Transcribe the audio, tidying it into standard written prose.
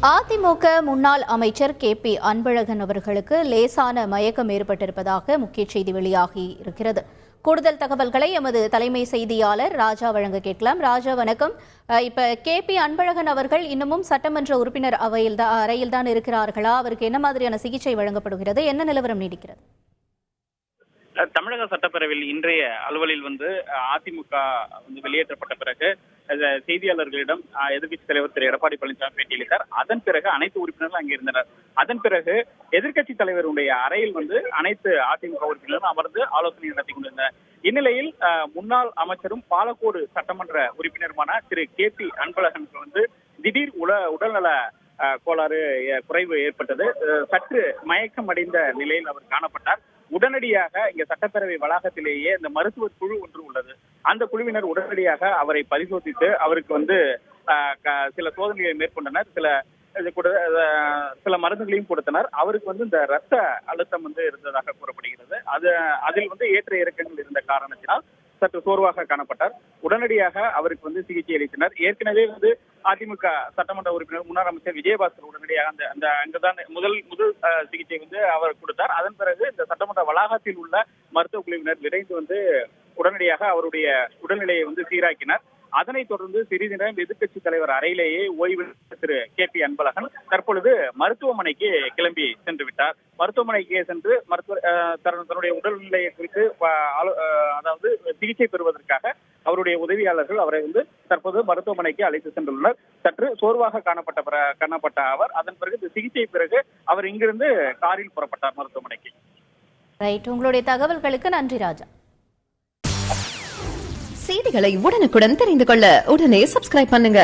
அதிமுக முன்னாள் அமைச்சர் KP அன்பழகன் அவர்களுக்கு லேசான மயக்கம் ஏற்பட்டிருப்பதாக முக்கிய செய்தி வெளியாகி இருக்கிறது. கூடுதல் தகவல்களை எமது தலைமை செய்தியாளர் ராஜா வழங்க கேட்கலாம். ராஜா, வணக்கம். இப்ப KP அன்பழகன் அவர்கள் இன்னமும் சட்டமன்ற உறுப்பினர் அறையில் தான் இருக்கிறார்களா? அவருக்கு என்ன மாதிரியான சிகிச்சை வழங்கப்படுகிறது? என்ன நிலவரம் நீடிக்கிறது? தமிழக சட்டப்பேரவையில் இன்றைய அலுவலில் அதிமுக வெளியேற்றப்பட்ட பிறகு செய்தியாளர்களிடம் எதிர்க்கட்சித் தலைவர் திரு எடப்பாடி பழனிசாமி பேட்டியளித்தார். அதன் பிறகு அனைத்து உறுப்பினர்களும் அங்கே இருந்தனர். அதன் பிறகு எதிர்க்கட்சித் தலைவருடைய அறையில் அனைத்து அதிமுக உறுப்பினர்களும் அமர்ந்து ஆலோசனை நடத்தி கொண்டிருந்தனர். இந்நிலையில் முன்னாள் அமைச்சரும் பாலக்கோடு சட்டமன்ற உறுப்பினருமான திரு KP அன்பழகனுக்கு திடீர் உடல்நல கோளாறு குறைவு ஏற்பட்டது. சற்று மயக்கம் அடைந்த நிலையில் அவர் காணப்பட்டார். உடனடியாக இங்க சட்டப்பேரவை வளாகத்திலேயே இந்த மருத்துவ குழு ஒன்று உள்ளது. அந்த குழுவினர் உடனடியாக அவரை பரிசோதித்து அவருக்கு சில சோதனைகளை மேற்கொண்டனர். சில மருந்துகளையும் கொடுத்தனர். அவருக்கு இந்த ரத்த அழுத்தம் இருந்ததாக கூறப்படுகிறது. அதில் ஏற்ற இறக்கங்கள் இருந்த காரணத்தினால் சற்று சோர்வாக காணப்பட்டார். உடனடியாக அவருக்கு சிகிச்சை அளித்தனர். ஏற்கனவே அதிமுக சட்டமன்ற உறுப்பினர் முன்னாள் அமைச்சர் விஜயபாஸ்கர் உடனடியாக அங்குதான் முதல் சிகிச்சை அவர் கொடுத்தார். அதன் பிறகு இந்த சட்டமன்ற வளாகத்தில் உள்ள மருத்துவ குழுவினர் விரைந்து உடனடியாக அவருடைய உடல்நிலையை சீராக்கினர். அதனைத் தொடர்ந்து சிறிது நேரம் எதிர்க்கட்சி தலைவர் அறையிலேயே ஓய்வு திரு KP அன்பழகன் தற்பொழுது மருத்துவமனைக்கு கிளம்பி சென்று விட்டார். மருத்துவமனைக்கு சென்று தன்னுடைய உடல்நிலையை குறித்து அதாவது சிகிச்சை பெறுவதற்காக அவருடைய உதவியாளர்கள் அவரை தற்போது மருத்துவமனைக்கு அழைத்து சென்றுள்ளனர். சற்று சோர்வாக காணப்பட்ட அவர் அதன் பிறகு சிகிச்சை பிறகு அவர் இங்கிருந்து காரில் புறப்பட்டார் மருத்துவமனைக்கு. ரைட், உங்களுடைய தகவல்களுக்கு நன்றி ராஜா. செய்திகளை உடனுக்குடன் தெரிந்து கொள்ள உடனே சப்ஸ்கிரைப் பண்ணுங்க.